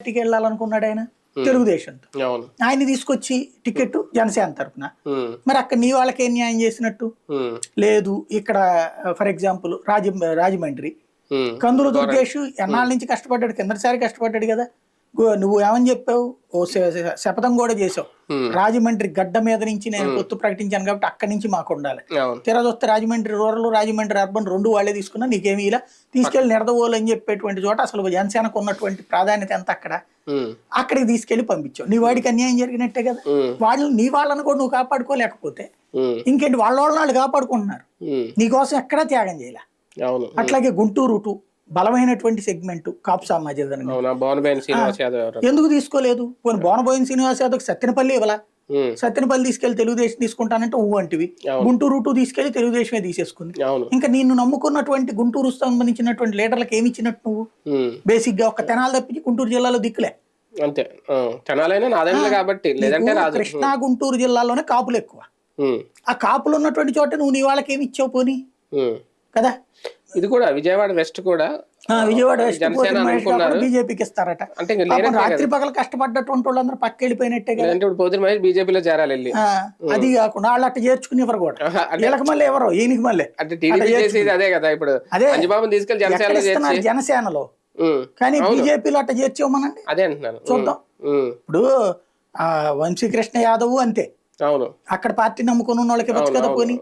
పార్టీకి వెళ్ళాలనుకున్నాడు ఆయన తెలుగుదేశంతో. ఆయన తీసుకొచ్చి టికెట్ జనసేన తరపున. మరి అక్కడ నీ వాళ్ళకి ఏం న్యాయం చేసినట్టు లేదు. ఇక్కడ ఫర్ ఎగ్జాంపుల్ రాజమండ్రి కందులు దుర్గేష్ ఎన్నాళ్ళ నుంచి కష్టపడ్డాడు, కిందసారి కష్టపడ్డాడు కదా. నువ్వు ఏమని చెప్పావు, ఓ శపథం కూడా చేసావు, రాజమండ్రి గడ్డ మీద నుంచి నేను పొత్తు ప్రకటించాను కాబట్టి అక్కడి నుంచి మాకు ఉండాలి. తిరగొస్తే రాజమండ్రి రూరల్, రాజమండ్రి అర్బన్ రెండు వాళ్ళే తీసుకున్నా, నీకేమీ ఇలా తీసుకెళ్లి నిడదవోలు అని చెప్పేటువంటి చోట అసలు జనసేనకు ఉన్నటువంటి ప్రాధాన్యత ఎంత అక్కడ, అక్కడికి తీసుకెళ్లి పంపించావు. నీ వాడికి అన్యాయం జరిగినట్టే కదా. వాళ్ళు నీ వాళ్ళని కూడా నువ్వు కాపాడుకోలేకపోతే ఇంకేంటి, వాళ్ళ వాళ్ళు కాపాడుకుంటున్నారు, నీకోసం ఎక్కడా త్యాగం చేయలే. అట్లాగే గుంటూరు టు బలమైనటువంటి సెగ్మెంట్ కాపు సామాజిక ఎందుకు తీసుకోలేదు? పోనీ బోనబోయిన శ్రీనివాస్ యాదవ్ సత్తెనపల్లి ఇవ్వలా, సత్తెనపల్లి తీసుకెళ్లి తెలుగుదేశం తీసుకుంటానంటే ఊ అంటివి, గుంటూరు టు తీసుకెళ్లి తెలుగుదేశమే తీసేసుకుంది. ఇంకా నిన్ను నమ్ముకున్నటువంటి గుంటూరు సంబంధించినటువంటి లీడర్లకు ఏమి ఇచ్చినట్టు నువ్వు? బేసిక్ గా ఒక తెనాలు తప్పించి గుంటూరు జిల్లాలో దిక్కులే. అంతే, కాబట్టి కృష్ణా గుంటూరు జిల్లాలోనే కాపులు ఎక్కువ. ఆ కాపులు ఉన్నటువంటి చోట నువ్వు నీ వాళ్ళకి ఏమి ఇచ్చావు పోనీ కదా. ఇది కూడా విజయవాడ వెస్ట్ కూడా, విజయవాడ వెస్ట్ బీజేపీకి ఇస్తారట. రాత్రి పగలు కష్టపడ్డటువంటి వాళ్ళందరూ పక్క వెళ్ళిపోయినట్టే కదా. బీజేపీలో చేరాలి. అది కాకుండా వాళ్ళు అట్ట చేర్చుకుని ఎవరు కూడా వీళ్ళకి మళ్ళీ ఎవరో ఈయనకి మళ్ళీ అదే కదా. ఇప్పుడు అదే తీసుకెళ్ళి జనసేనలో, కానీ బీజేపీలో అట్ట చేర్చేమనండి. అదే అంటున్నాను, చూద్దాం. ఇప్పుడు వంశీకృష్ణ యాదవ్ అంతే, అవును, అక్కడ పార్టీ నమ్ముకుని ఉన్న వాళ్ళకి ఇవ్వచ్చు కదా పోనీ.